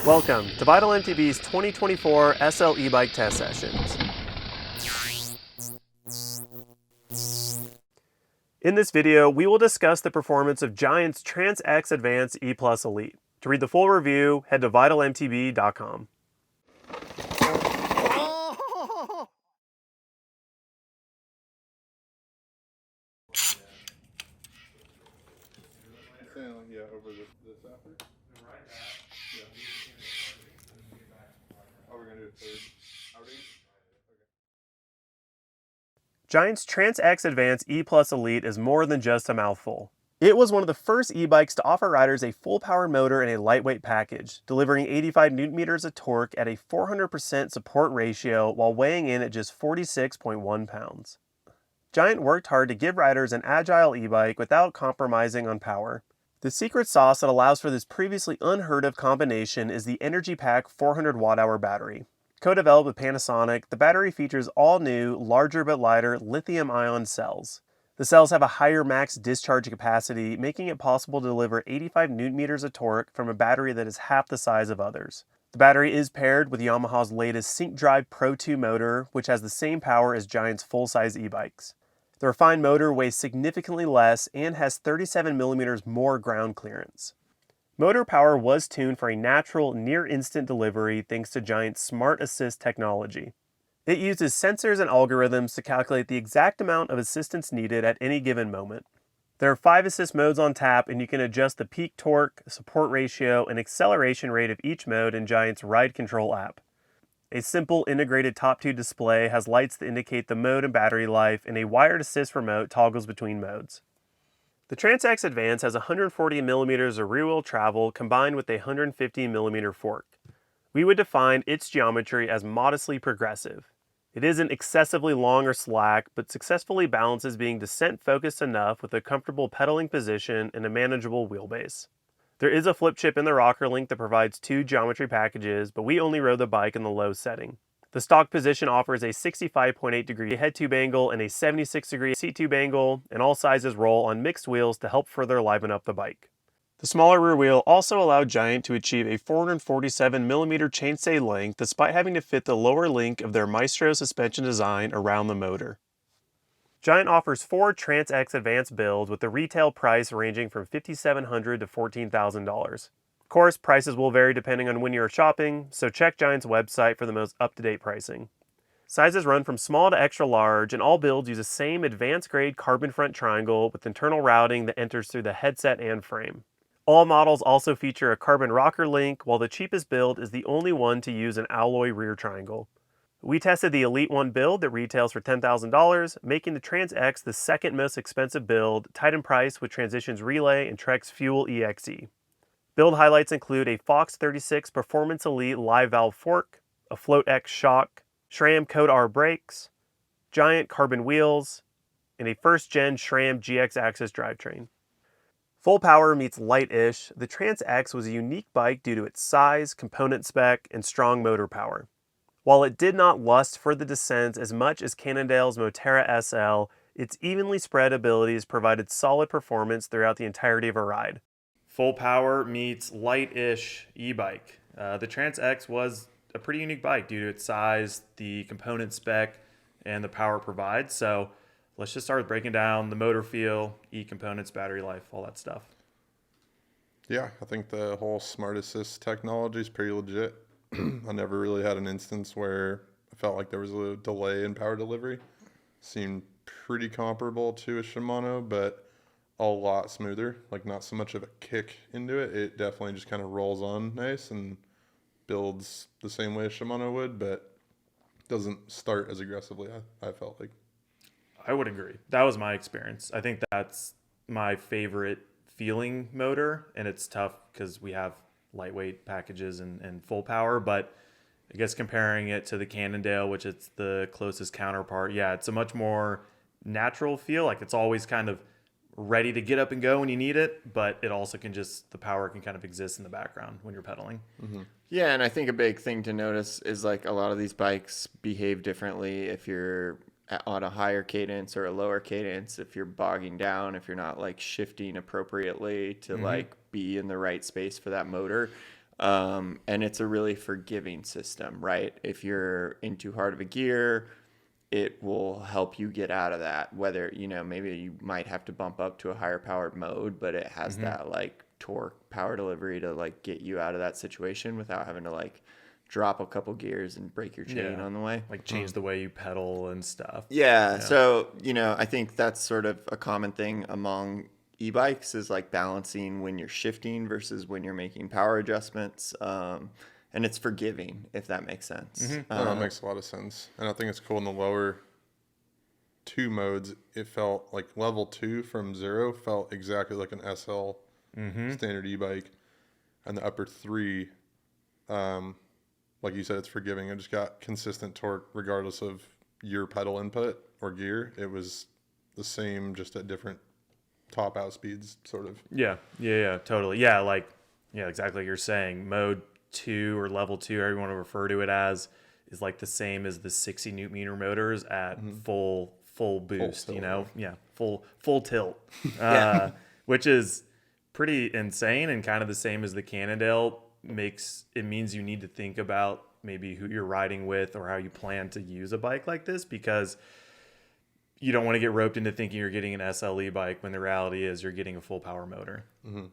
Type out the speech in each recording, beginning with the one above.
Welcome to Vital MTB's 2024 SL e-bike test sessions. In this video, we will discuss the performance of Giant's Trance X Advanced E Plus Elite. To read the full review, head to vitalmtb.com. Yeah, over this after? Yeah. Oh, we're going to do a third outing? Okay. Giant's Trance X Advanced E Plus Elite is more than just a mouthful. It was one of the first e-bikes to offer riders a full-power motor and a lightweight package, delivering 85 Nm of torque at a 400% support ratio while weighing in at just 46.1 pounds. Giant worked hard to give riders an agile e-bike without compromising on power. The secret sauce that allows for this previously unheard of combination is the Energy Pack 400 Wh battery. Co-developed with Panasonic, the battery features all new, larger but lighter lithium-ion cells. The cells have a higher max discharge capacity, making it possible to deliver 85 Nm of torque from a battery that is half the size of others. The battery is paired with Yamaha's latest Sync Drive Pro 2 motor, which has the same power as Giant's full-size e-bikes. The refined motor weighs significantly less and has 37 mm more ground clearance. Motor power was tuned for a natural, near-instant delivery thanks to Giant's Smart Assist technology. It uses sensors and algorithms to calculate the exact amount of assistance needed at any given moment. There are 5 assist modes on tap, and you can adjust the peak torque, support ratio, and acceleration rate of each mode in Giant's Ride Control app. A simple integrated top-2 display has lights that indicate the mode and battery life, and a wired assist remote toggles between modes. The Trance X Advance has 140 mm of rear-wheel travel combined with a 150 mm fork. We would define its geometry as modestly progressive. It isn't excessively long or slack, but successfully balances being descent-focused enough with a comfortable pedaling position and a manageable wheelbase. There is a flip chip in the rocker link that provides 2 geometry packages, but we only rode the bike in the low setting. The stock position offers a 65.8 degree head tube angle and a 76 degree seat tube angle, and all sizes roll on mixed wheels to help further liven up the bike. The smaller rear wheel also allowed Giant to achieve a 447 mm chainstay length despite having to fit the lower link of their Maestro suspension design around the motor. Giant offers 4 Trance X Advanced builds with the retail price ranging from $5,700 to $14,000. Of course, prices will vary depending on when you are shopping, so check Giant's website for the most up-to-date pricing. Sizes run from small to extra large, and all builds use the same advanced-grade carbon front triangle with internal routing that enters through the headset and frame. All models also feature a carbon rocker link, while the cheapest build is the only one to use an alloy rear triangle. We tested the Elite 1 build that retails for $10,000, making the Trance X the second most expensive build, tied in price with Transitions Relay and Trek's Fuel EXE. Build highlights include a Fox 36 Performance Elite live valve fork, a Float X shock, SRAM Code R brakes, Giant carbon wheels, and a first-gen SRAM GX Axis drivetrain. Full power meets light-ish, the Trance X was a unique bike due to its size, component spec, and strong motor power. While it did not lust for the descents as much as Cannondale's Moterra SL, its evenly spread abilities provided solid performance throughout the entirety of a ride. Full power meets light-ish e-bike. The Trance X was a pretty unique bike due to its size, the component spec, and the power it provides. So let's just start with breaking down the motor feel, e-components, battery life, all that stuff. Yeah, I think the whole Smart Assist technology is pretty legit. I never really had an instance where I felt like there was a delay in power delivery. Seemed pretty comparable to a Shimano, but a lot smoother. Like not so much of a kick into it. It definitely just kind of rolls on nice and builds the same way a Shimano would, but doesn't start as aggressively, I felt like. I would agree. That was my experience. I think that's my favorite feeling motor, and it's tough because we have lightweight packages and full power, but I guess comparing it to the Cannondale, which it's the closest counterpart, yeah, it's a much more natural feel. Like it's always kind of ready to get up and go when you need it, but it also can just, the power can kind of exist in the background when you're pedaling. Mm-hmm. Yeah, and I think a big thing to notice is like a lot of these bikes behave differently if you're on a higher cadence or a lower cadence, if you're bogging down, if you're not like shifting appropriately to like be in the right space for that motor. And it's a really forgiving system, right? If you're in too hard of a gear, it will help you get out of that. Whether, maybe you might have to bump up to a higher powered mode, but it has that like torque power delivery to like get you out of that situation without having to like drop a couple gears and break your chain on the way. Like change the way you pedal and stuff. Yeah. So, I think that's sort of a common thing among e-bikes is like balancing when you're shifting versus when you're making power adjustments. And it's forgiving, if that makes sense. No, that makes a lot of sense. And I think it's cool in the lower 2 modes. It felt like level 2 from 0 felt exactly like an SL standard e-bike. And the upper 3, like you said, it's forgiving. I just got consistent torque regardless of your pedal input or gear. It was the same, just at different top out speeds, sort of. Yeah, totally. Yeah, exactly like you're saying. Mode 2 or level 2, however you want to refer to it as, is like the same as the 60 newton meter motors at full boost, tilt. full tilt, which is pretty insane and kind of the same as the Cannondale. It means you need to think about maybe who you're riding with or how you plan to use a bike like this, because you don't want to get roped into thinking you're getting an SLE bike when the reality is you're getting a full power motor.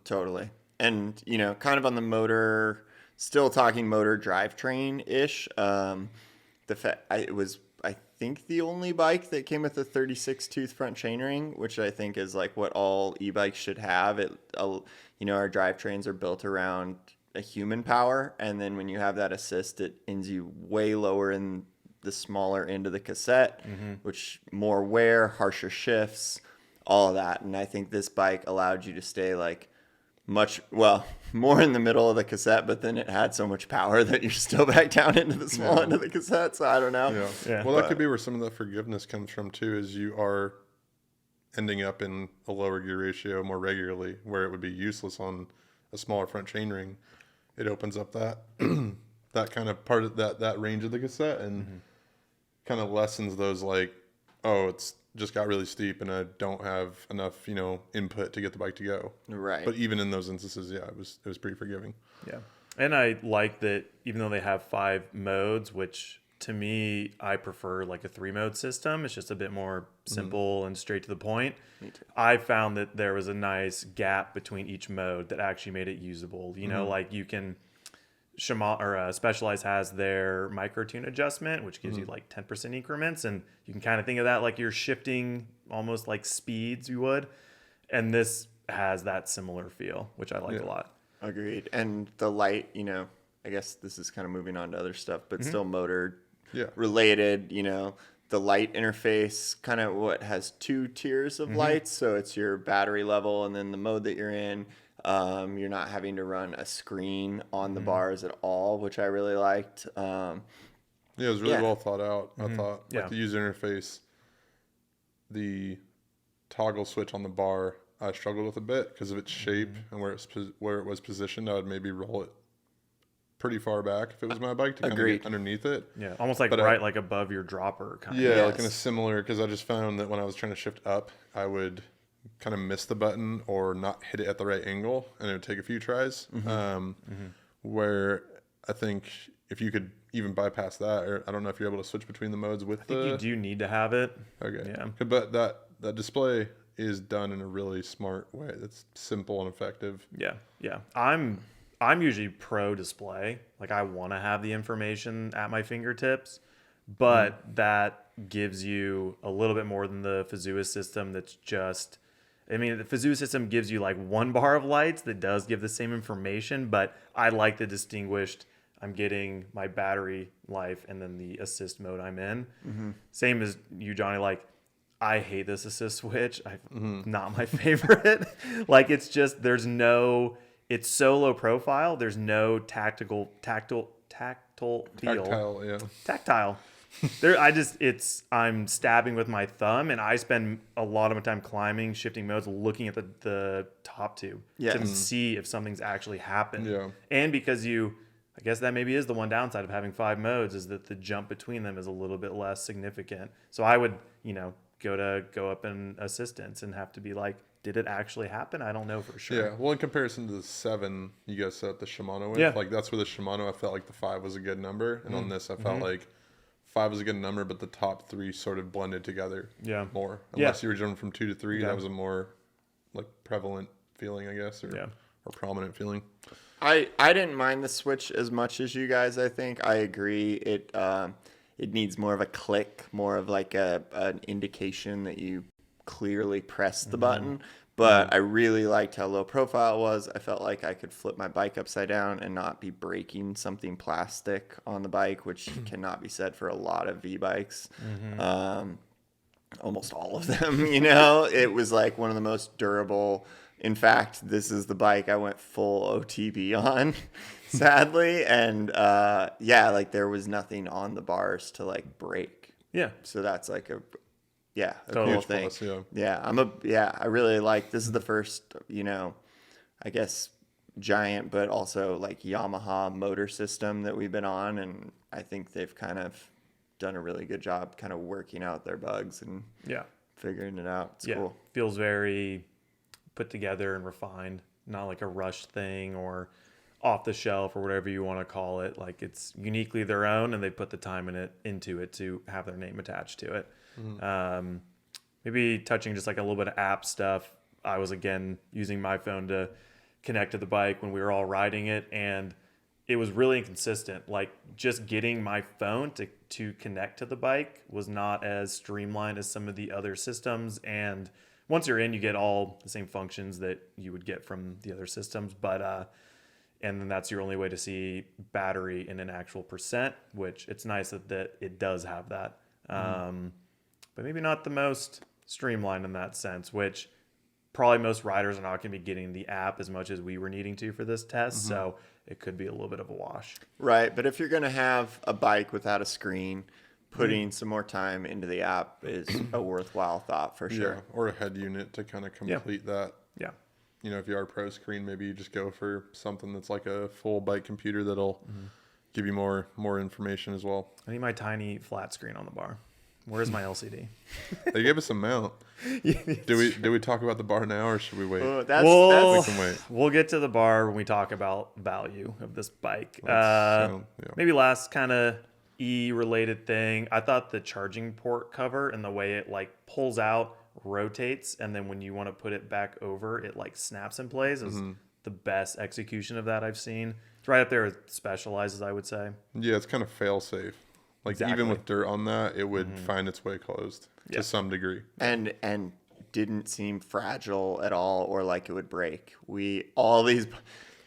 Totally. And, kind of on the motor, still talking motor drivetrain-ish. It was, I think, the only bike that came with a 36-tooth front chainring, which I think is like what all e-bikes should have. Our drivetrains are built around a human power, and then when you have that assist, it ends you way lower in the smaller end of the cassette, which more wear, harsher shifts, all of that. And I think this bike allowed you to stay like more in the middle of the cassette, but then it had so much power that you're still back down into the small end of the cassette. So I don't know. Yeah. Well, that could be where some of the forgiveness comes from too, is you are ending up in a lower gear ratio more regularly, where it would be useless on a smaller front chainring. It opens up that that kind of part of that range of the cassette and kind of lessens those like, oh, it's just got really steep and I don't have enough, input to get the bike to go. Right. But even in those instances, it was pretty forgiving. Yeah. And I like that even though they have 5 modes, which to me, I prefer like a 3-mode system. It's just a bit more simple and straight to the point. Me too. I found that there was a nice gap between each mode that actually made it usable. Like you can Specialized has their micro tune adjustment, which gives you like 10% increments, and you can kind of think of that like you're shifting almost like speeds you would. And this has that similar feel, which I like a lot. Agreed. And the light, I guess this is kind of moving on to other stuff, but still motor related, the light interface kind of has 2 tiers of lights. So it's your battery level and then the mode that you're in. You're not having to run a screen on the bars at all, which I really liked. It was really well thought out. I thought like the user interface, the toggle switch on the bar, I struggled with a bit because of its shape and where it was positioned. I would maybe roll it pretty far back if it was my bike to kind of get underneath it. Yeah, almost like like above your dropper kind of. Yeah, like in a similar, because I just found that when I was trying to shift up, I would kind of miss the button or not hit it at the right angle, and it would take a few tries. Where I think if you could even bypass that, or I don't know if you're able to switch between the modes with I think you do need to have it. Okay. Yeah. But that display is done in a really smart way. That's simple and effective. Yeah. I'm usually pro display. Like I want to have the information at my fingertips, but that gives you a little bit more than the Fazua system. That's just, the Fazua system gives you like 1 bar of lights that does give the same information, but I like the distinguished. I'm getting my battery life and then the assist mode I'm in. Same as you, Johnny. Like I hate this assist switch. Not my favorite. Like it's just it's so low profile. There's no tactile feel. Tactile, yeah. Tactile. I'm stabbing with my thumb, and I spend a lot of my time climbing, shifting modes, looking at the top tube to see if something's actually happened. Yeah. And because I guess that maybe is the one downside of having 5 modes, is that the jump between them is a little bit less significant. So I would, go up in assistance and have to be like did it actually happen? I don't know for sure. Yeah, well, in comparison to the 7 you guys set the Shimano with, Yeah. like that's where the Shimano I felt like the 5 was a good number, and on this I felt Mm-hmm. like 5 was a good number, but the top 3 sort of blended together Yeah. more. Yeah. Unless you were jumping from 2 to 3, Yeah. that was a more like prevalent feeling, I guess, or prominent feeling. I didn't mind the switch as much as you guys. I think I agree. It needs more of a click, more of like an indication that you clearly press the button. But I really liked how low profile it was. I felt like I could flip my bike upside down and not be breaking something plastic on the bike, which cannot be said for a lot of V bikes. Almost all of them, it was like one of the most durable. In fact, this is the bike I went full OTB on, sadly. And like there was nothing on the bars to like break. Yeah. So that's like a Totally. cool thing. Plus, yeah. I really like, this is the first, I guess giant, but also like Yamaha motor system that we've been on. And I think they've kind of done a really good job kind of working out their bugs and figuring it out. It's cool. Feels very put together and refined, not like a rushed thing or off the shelf or whatever you want to call it. Like it's uniquely their own, and they put the time into it to have their name attached to it. Maybe touching just like a little bit of app stuff. I was again using my phone to connect to the bike when we were all riding it, and it was really inconsistent. Like just getting my phone to connect to the bike was not as streamlined as some of the other systems. And once you're in, you get all the same functions that you would get from the other systems. But and then that's your only way to see battery in an actual percent, which it's nice that it does have that. But maybe not the most streamlined in that sense, which probably most riders are not going to be getting the app as much as we were needing to for this test. So it could be a little bit of a wash. Right. But if you're going to have a bike without a screen, putting some more time into the app is a worthwhile thought for sure. Yeah, or a head unit to kind of complete that. Yeah. If you are pro screen, maybe you just go for something that's like a full bike computer that'll give you more information as well. I need my tiny flat screen on the bar. Where's my LCD? They gave us a mount. Do we talk about the bar now, or should we wait? Well, We can wait. We'll get to the bar when we talk about value of this bike. Yeah. Maybe last kind of E-related thing. I thought the charging port cover and the way it like pulls out, rotates, and then when you want to put it back over, it like snaps in place is the best execution of that I've seen. It's right up there with Specialized, I would say. Yeah, it's kind of fail safe. Like Exactly. even with dirt on that, it would find its way closed to some degree. And didn't seem fragile at all or like it would break. We've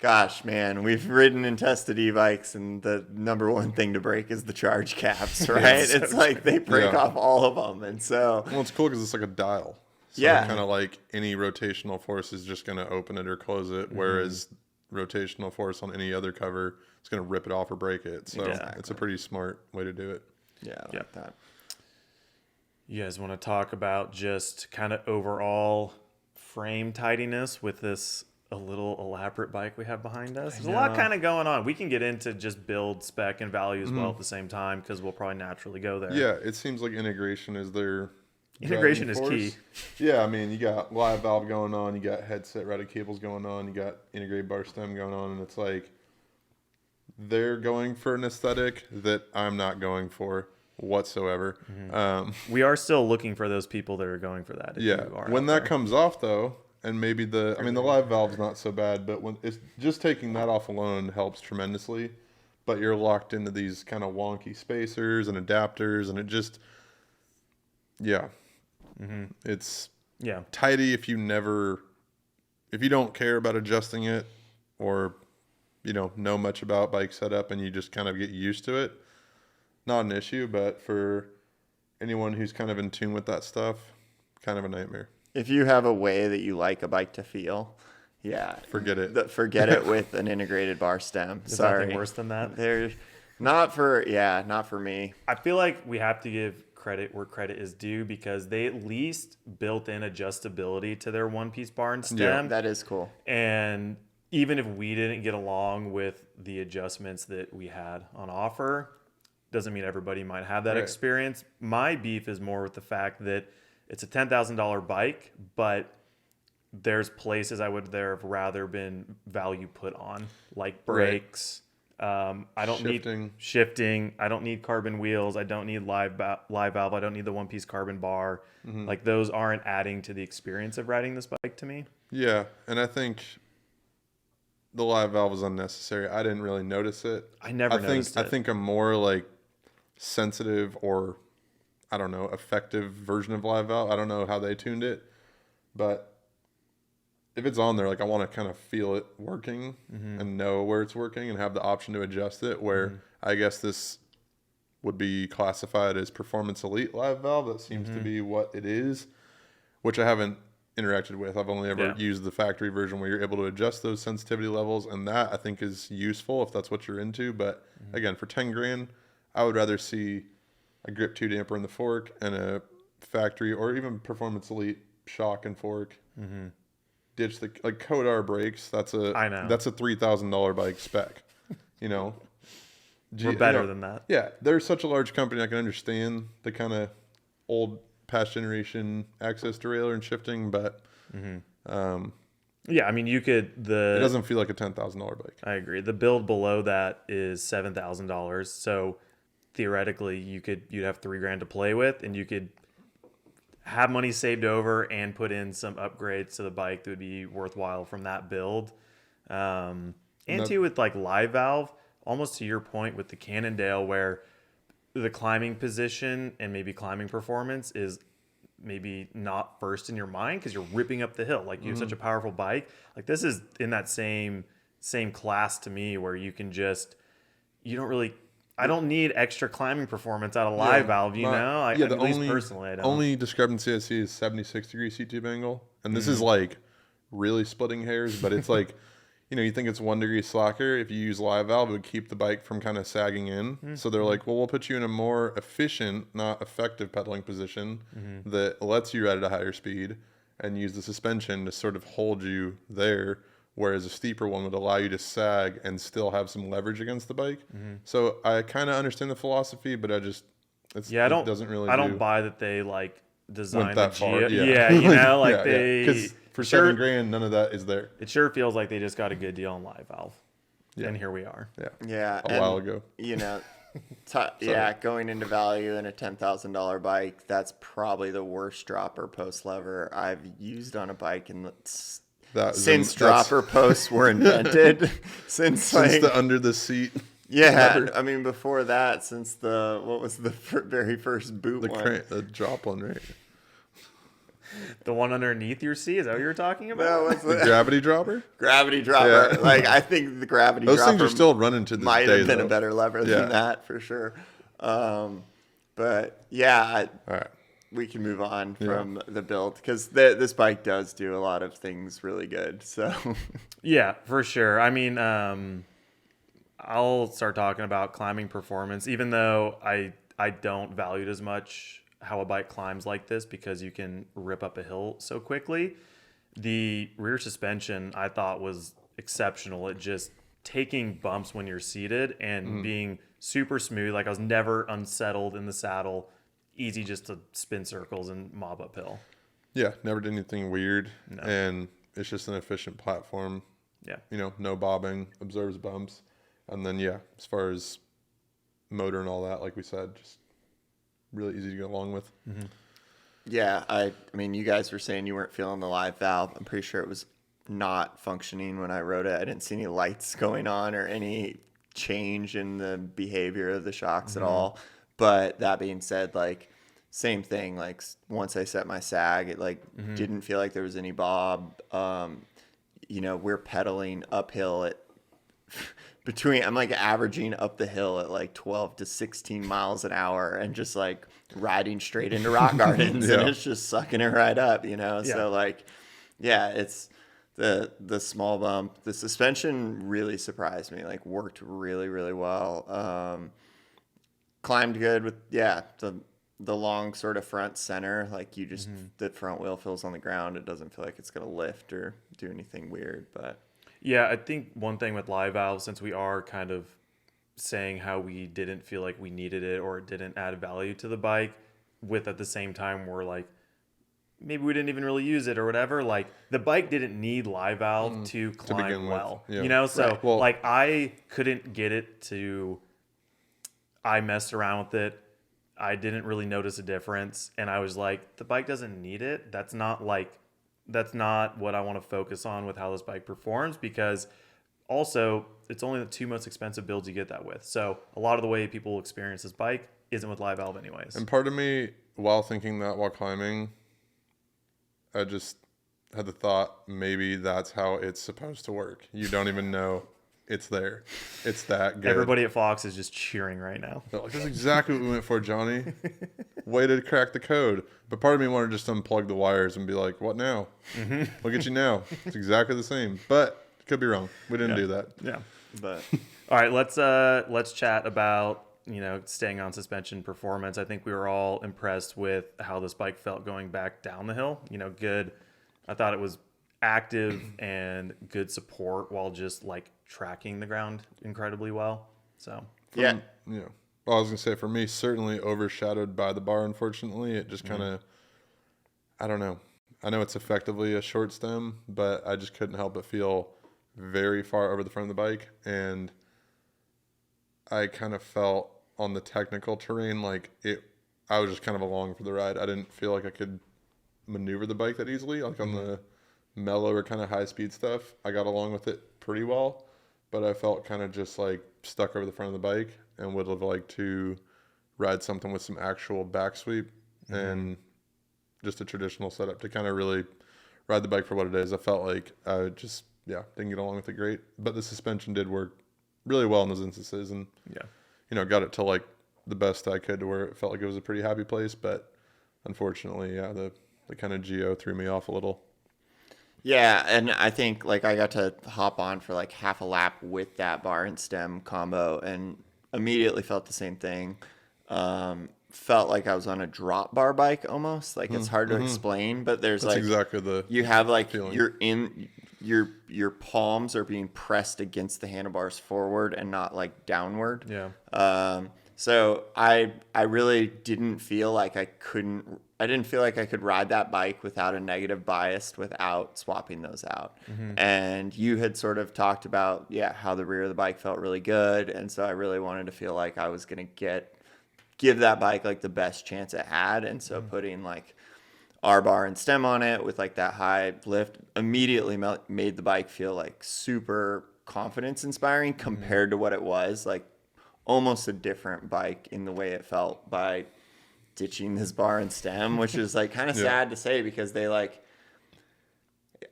ridden and tested e-bikes, and the number one thing to break is the charge caps, right? It's like they break off all of them. And so, Well, it's cool because it's like a dial. So kind of like any rotational force is just going to open it or close it, whereas rotational force on any other cover is going to rip it off or break it. So it's a pretty smart way to do it. yeah, I like that. You guys want to talk about just kind of overall frame tidiness with this a little elaborate bike we have behind us? There's a lot kind of going on. We can get into just build, spec, and value as well at the same time because we'll probably naturally go there. Yeah, it seems like integration is their Integration is driving key. force. Yeah, I mean, you got live valve going on, you got headset routed cables going on, you got integrated bar stem going on, and it's like they're going for an aesthetic that I'm not going for whatsoever. We are still looking for those people that are going for that. If Yeah, you are when out that there. comes off though, and maybe the live valve's not so bad, but when it's just taking that off alone helps tremendously. But you're locked into these kind of wonky spacers and adapters, and it just, it's tidy if you don't care about adjusting it or know much about bike setup and you just kind of get used to it. Not an issue, but for anyone who's kind of in tune with that stuff, kind of a nightmare. If you have a way that you like a bike to feel, Forget it. Forget it with an integrated bar stem. Is Sorry. nothing worse than that? They're not for me. I feel like we have to give credit where credit is due because they at least built in adjustability to their one-piece bar and stem. Yeah, That is cool. And even if we didn't get along with the adjustments that we had on offer, doesn't mean everybody might have that Right. experience. My beef is more with the fact that it's a $10,000 bike, but there's places I would there have rather been value put on, like brakes. I don't Shifting. need shifting. I don't need carbon wheels. I don't need live valve. I don't need the one-piece carbon bar. Like those aren't adding to the experience of riding this bike to me. Yeah, and I think the live valve was unnecessary. I didn't really notice it. I never noticed it. I think a more like sensitive or I don't know, effective version of live valve. I don't know how they tuned it, but if it's on there, like I want to kind of feel it working and know where it's working and have the option to adjust it. Where I guess this would be classified as Performance Elite live valve. That seems to be what it is, which I haven't interacted with. I've only ever used the factory version where you're able to adjust those sensitivity levels, and that I think is useful if that's what you're into. But again, for 10 grand, I would rather see a Grip 2 damper in the fork and a factory or even Performance Elite shock and fork. Ditch the like Kodar brakes. That's a $3,000 bike spec. You know, We're better than that. Yeah, they're such a large company. I can understand the kind of old past generation access derailleur and shifting, but Yeah, I mean, it doesn't feel like a $10,000 bike. I agree. The build below that is $7,000. So theoretically, you'd have $3,000 to play with, and you could have money saved over and put in some upgrades to the bike that would be worthwhile from that build. Too, with like live valve, almost to your point with the Cannondale, where the climbing position and maybe climbing performance is maybe not first in your mind because you're ripping up the hill. Like you have such a powerful bike. Like this is in that same class to me, where you can I don't need extra climbing performance out of live valve, at least personally, I don't. Only discrepancy I see is 76-degree seat-tube angle. And this is like really splitting hairs, but it's like, you think it's 1 degree slacker. If you use live valve, it would keep the bike from kind of sagging in. So they're like, well, we'll put you in a more efficient, not effective pedaling position that lets you ride at a higher speed and use the suspension to sort of hold you there. Whereas a steeper one would allow you to sag and still have some leverage against the bike. So I kind of understand the philosophy, but it doesn't really. I don't buy that they like designed that far. Because for $7,000, none of that is there. It sure feels like they just got a good deal on live valve, and here we are. Yeah, a while ago. Going into value in a $10,000 bike, that's probably the worst dropper post lever I've used on a bike since dropper posts were invented. since the under the seat. Yeah, lever. I mean before that, since what was the very first boot one? The drop one, right? The one underneath your seat, is that what you were talking about? No, what's the gravity dropper? Gravity dropper. Yeah. Like I think the gravity those dropper things are still running to this might day, have been a better lever than that for sure. But yeah, all right. We can move on from the build because this bike does do a lot of things really good. So yeah, for sure. I mean, I'll start talking about climbing performance, even though I don't value it as much how a bike climbs like this because you can rip up a hill so quickly. The rear suspension I thought was exceptional at just taking bumps when you're seated and being super smooth. Like I was never unsettled in the saddle. Easy just to spin circles and mob uphill. Yeah, never did anything weird. No. And it's just an efficient platform. Yeah. No bobbing, absorbs bumps. And then, as far as motor and all that, like we said, just really easy to go along with. Yeah, I mean, you guys were saying you weren't feeling the live valve. I'm pretty sure it was not functioning when I rode it. I didn't see any lights going on or any change in the behavior of the shocks at all. But that being said, like same thing, like once I set my sag, it like didn't feel like there was any bob. We're pedaling uphill at I'm like averaging up the hill at like 12 to 16 miles an hour and just like riding straight into rock gardens and it's just sucking it right up, So like, it's the small bump. The suspension really surprised me, like worked really, really well. Climbed good with the long sort of front center, like you just the front wheel feels on the ground. It doesn't feel like it's gonna lift or do anything weird. But yeah, I think one thing with live valve, since we are kind of saying how we didn't feel like we needed it or it didn't add value to the bike, with at the same time we're like maybe we didn't even really use it or whatever. Like the bike didn't need live valve to climb begin with. well, Yeah. you know? So Right. Well- like I couldn't get it to, I messed around with it. I didn't really notice a difference. And I was like, the bike doesn't need it. That's not what I want to focus on with how this bike performs, because also it's only the 2 most expensive builds you get that with. So a lot of the way people experience this bike isn't with live valve anyways. And part of me, while thinking that while climbing, I just had the thought maybe that's how it's supposed to work. You don't even know it's there. It's that good. Everybody at Fox is just cheering right now. They're like, that's exactly what we went for, Johnny. Way to crack the code. But part of me wanted to just unplug the wires and be like, what now? Look at you now. It's exactly the same. But could be wrong. We didn't do that. Yeah. But All right, let's chat about, staying on suspension performance. I think we were all impressed with how this bike felt going back down the hill. Good. I thought it was active and good support while just like tracking the ground incredibly well. So yeah, Yeah. Well, I was going to say, for me, certainly overshadowed by the bar, unfortunately. It just kind of, I don't know. I know it's effectively a short stem, but I just couldn't help but feel very far over the front of the bike. And I kind of felt on the technical terrain like I was just kind of along for the ride. I didn't feel like I could maneuver the bike that easily. Like on the mellower kind of high speed stuff, I got along with it pretty well, but I felt kind of just like stuck over the front of the bike and would have liked to ride something with some actual back sweep and just a traditional setup to kind of really ride the bike for what it is. I felt like I just, didn't get along with it great, but the suspension did work really well in those instances, and got it to like the best I could to where it felt like it was a pretty happy place. But unfortunately, the kind of geo threw me off a little. Yeah, and I think like I got to hop on for like half a lap with that bar and stem combo and immediately felt the same thing. Felt like I was on a drop bar bike almost. Like it's hard to explain, but there's That's like exactly the you have like feeling. you're in your palms are being pressed against the handlebars forward and not like downward. yeah. So I really didn't feel like I didn't feel like I could ride that bike without a negative bias without swapping those out. And you had sort of talked about, how the rear of the bike felt really good. And so I really wanted to feel like I was going to give that bike like the best chance it had. And so putting like R bar and stem on it with like that high lift immediately made the bike feel like super confidence inspiring compared to what it was, like almost a different bike in the way it felt by ditching this bar and stem, which is like kind of sad to say because they like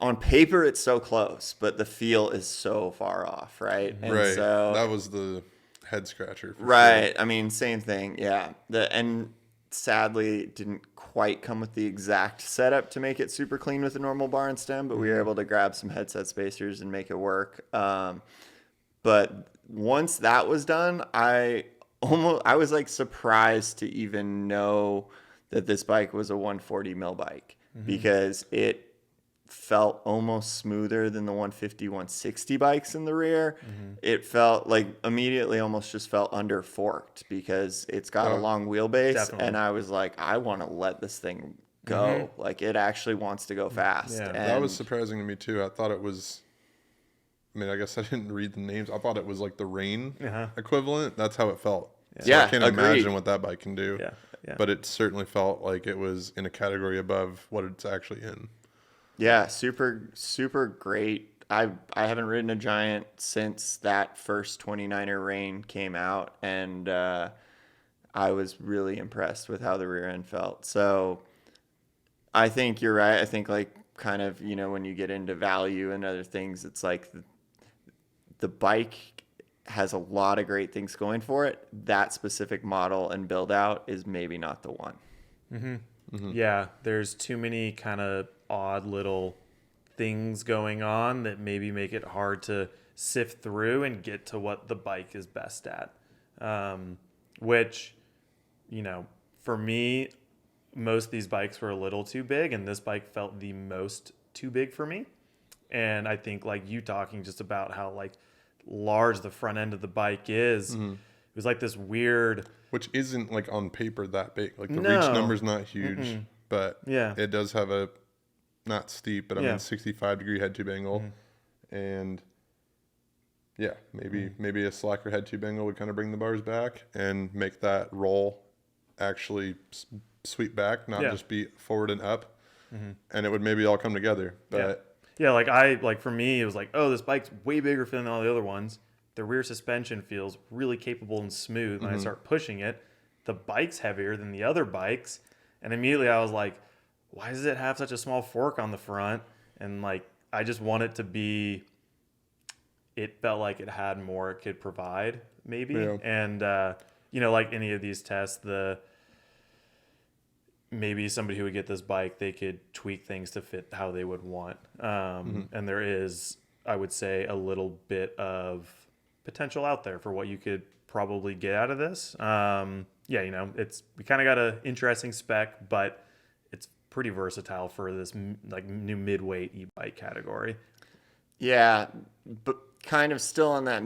on paper it's so close, but the feel is so far off, right? And right. so that was the head scratcher. For right. Sure. I mean, same thing. Yeah. And sadly it didn't quite come with the exact setup to make it super clean with a normal bar and stem, but we were able to grab some headset spacers and make it work. But once that was done, I was like surprised to even know that this bike was a 140 mil bike because it felt almost smoother than the 150, 160 bikes in the rear. It felt like immediately almost just felt under forked because it's got a long wheelbase. Definitely. And I was like, I want to let this thing go. Like it actually wants to go fast. Yeah. And That was surprising to me too. I thought it was, I guess I didn't read the names. I thought it was like the rain equivalent. That's how it felt. So I can't imagine what that bike can do. Yeah. Yeah. But it certainly felt like it was in a category above what it's actually in. Yeah, super, super great. I haven't ridden a Giant since that first 29er rain came out, and I was really impressed with how the rear end felt. So I think you're right. I think like kind of, when you get into value and other things, it's like the bike has a lot of great things going for it. That specific model and build out is maybe not the one. Yeah, there's too many kind of odd little things going on that maybe make it hard to sift through and get to what the bike is best at. Which, for me, most of these bikes were a little too big, and this bike felt the most too big for me. And I think like you talking just about how like large the front end of the bike is, it was like this weird... Which isn't like on paper that big. Like the No. reach number's not huge. but Yeah. it does have a not steep, but I Yeah. mean 65-degree head tube angle, and yeah, maybe a slacker head tube angle would kind of bring the bars back and make that roll actually sweep back, not Yeah. just be forward and up, and it would maybe all come together. But Yeah, like for me, it was like, oh, this bike's way bigger than all the other ones. The rear suspension feels really capable and smooth. When I start pushing it, the bike's heavier than the other bikes, and immediately I was like, why does it have such a small fork on the front? And like, I just want it to be. It felt like it had more it could provide, maybe. Yeah. And like any of these tests, maybe somebody who would get this bike, they could tweak things to fit how they would want. And there is, I would say, a little bit of potential out there for what you could probably get out of this. We kind of got an interesting spec, but it's pretty versatile for this like new mid-weight e-bike category. Yeah, but kind of still on that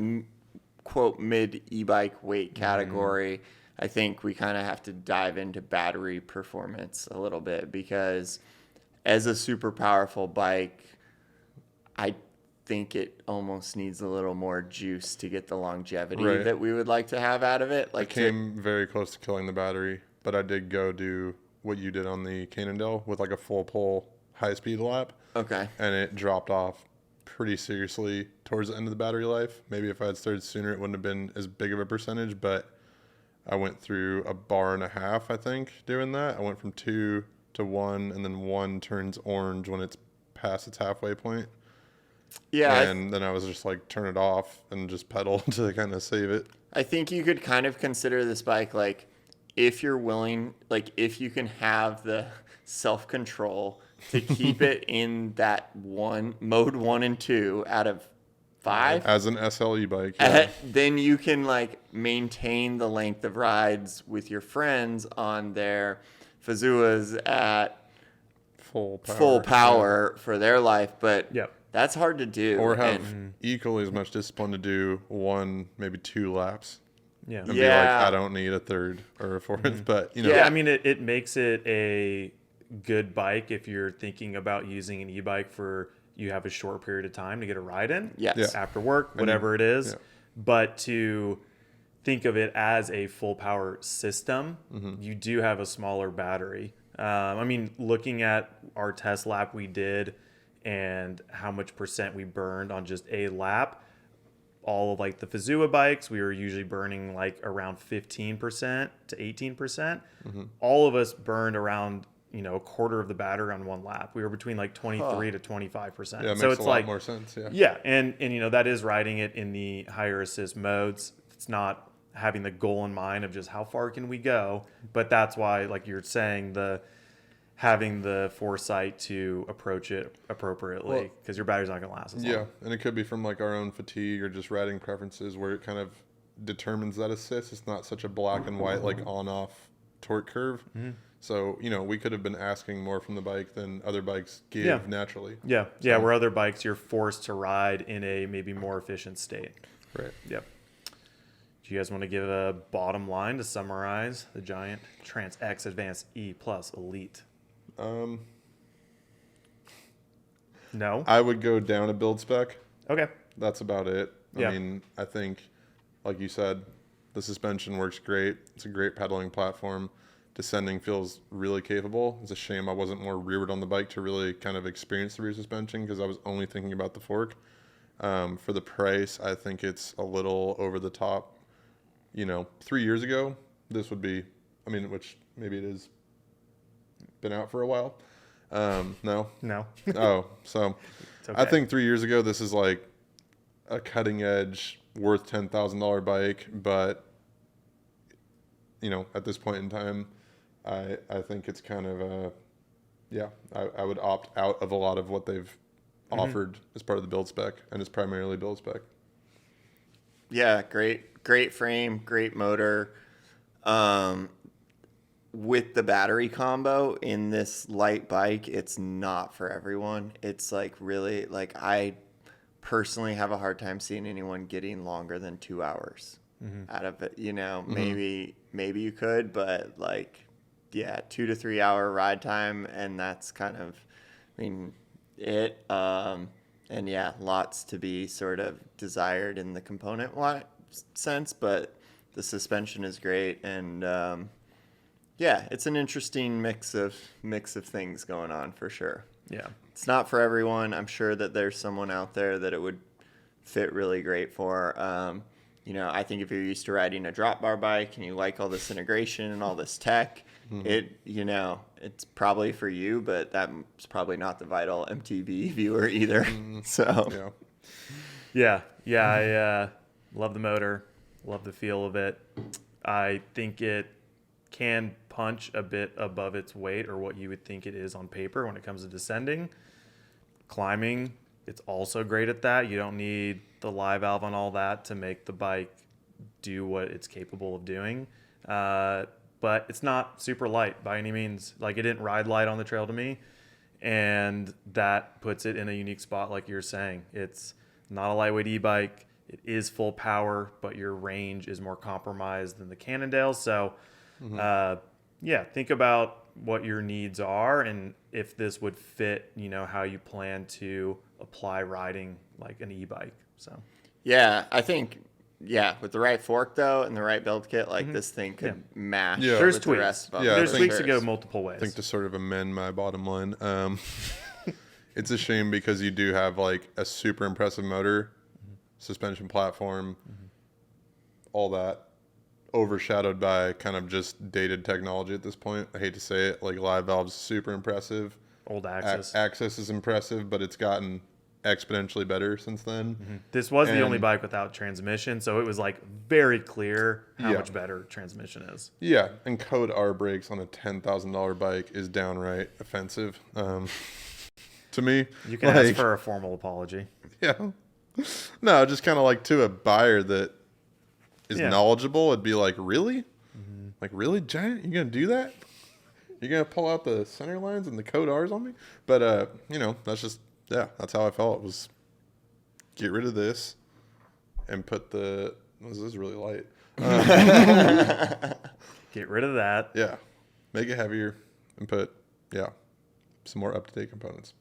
quote mid e-bike weight category. I think we kind of have to dive into battery performance a little bit, because as a super powerful bike, I think it almost needs a little more juice to get the longevity Right. that we would like to have out of it. I came very close to killing the battery, but I did go do what you did on the Cannondale with like a full pull high speed lap, Okay. and it dropped off pretty seriously towards the end of the battery life. Maybe if I had started sooner, it wouldn't have been as big of a percentage, but I went through a bar and a half, I think, doing that. I went from 2 to 1, and then 1 turns orange when it's past its halfway point. Yeah. And then I was just like, turn it off and just pedal to kind of save it. I think you could kind of consider this bike like, if you're willing, like if you can have the self-control to keep it in that mode 1 and 2 out of 5, As an SLE bike, yeah. then you can like maintain the length of rides with your friends on their Fazuas at full power for their life. But Yep. that's hard to do. Or have equally as much discipline to do 1, maybe 2 laps. Yeah. And be like, I don't need a third or a fourth, but Yeah, I mean, it makes it a good bike if you're thinking about using an e-bike you have a short period of time to get a ride in. Yes. Yeah. After work, whatever it is. yeah. But to think of it as a full power system, you do have a smaller battery. I mean, looking at our test lap we did and how much percent we burned on just a lap, all of like the Fazua bikes, we were usually burning like around 15% to 18%. All of us burned around, a quarter of the battery on one lap. We were between like 23 to 25%. Yeah, it so makes it's a lot like more sense, yeah. Yeah, and that is riding it in the higher assist modes. It's not having the goal in mind of just how far can we go, but that's why, like you're saying, having the foresight to approach it appropriately, because your battery's not going to last as long. Yeah, and it could be from like our own fatigue or just riding preferences where it kind of determines that assist. It's not such a black and white like on-off torque curve. So, we could have been asking more from the bike than other bikes give naturally. Yeah, where other bikes you're forced to ride in a maybe more efficient state. Right. Yep. Do you guys want to give a bottom line to summarize the giant Trance X Advanced E Plus Elite? No? I would go down a build spec. Okay. That's about it. Yeah. I mean, I think, like you said, the suspension works great. It's a great pedaling platform. Descending feels really capable. It's a shame I wasn't more rearward on the bike to really kind of experience the rear suspension, because I was only thinking about the fork. For the price, I think it's a little over the top. 3 years ago, this would be, which maybe it is been out for a while. No? No. Oh, so Okay. I think 3 years ago, this is like a cutting edge, worth $10,000 bike. But, at this point in time, I think it's kind of I would opt out of a lot of what they've offered as part of the build spec, and it's primarily build spec. Yeah, great frame, great motor. With the battery combo in this light bike, it's not for everyone. It's like really, like I personally have a hard time seeing anyone getting longer than 2 hours out of it. Maybe you could, but like 2 to 3 hour ride time, and that's kind of, I mean, it. And yeah, lots to be sort of desired in the component sense, but the suspension is great, and yeah, it's an interesting mix of things going on for sure. Yeah. It's not for everyone. I'm sure that there's someone out there that it would fit really great for. I think if you're used to riding a drop bar bike and you like all this integration and all this tech, it's probably for you, but that's probably not the vital MTB viewer either. So, yeah, I love the motor, love the feel of it. I think it can punch a bit above its weight or what you would think it is on paper when it comes to descending. Climbing, it's also great at that. You don't need the live valve on all that to make the bike do what it's capable of doing. But it's not super light by any means. Like, it didn't ride light on the trail to me, and that puts it in a unique spot, like you're saying. It's not a lightweight e-bike. It is full power, but your range is more compromised than the Cannondale. So, think about what your needs are and if this would fit, how you plan to apply riding like an e-bike. So, yeah, I think, with the right fork though and the right build kit, like this thing could match. Yeah. There's with tweaks. The rest of them. Yeah, There's I tweaks think- to go multiple ways. I think to sort of amend my bottom line, it's a shame because you do have like a super impressive motor, suspension platform, all that, overshadowed by kind of just dated technology at this point. I hate to say it, like live valve's super impressive. Old Axis. Axis is impressive, but it's gotten exponentially better since then. This was the And- only bike without transmission, so it was like very clear how Yeah. much better transmission is. Yeah, and code R brakes on a $10,000 bike is downright offensive to me. You can ask for a formal apology. Yeah. No, just kind of like to a buyer that is Yeah. knowledgeable, it'd be like, really? Like, really, Giant? You going to do that? You're going to pull out the center lines and the code R's on me? But, that's just, that's how I felt. Was get rid of this and put this is really light. Get rid of that. Yeah. Make it heavier and put, some more up-to-date components.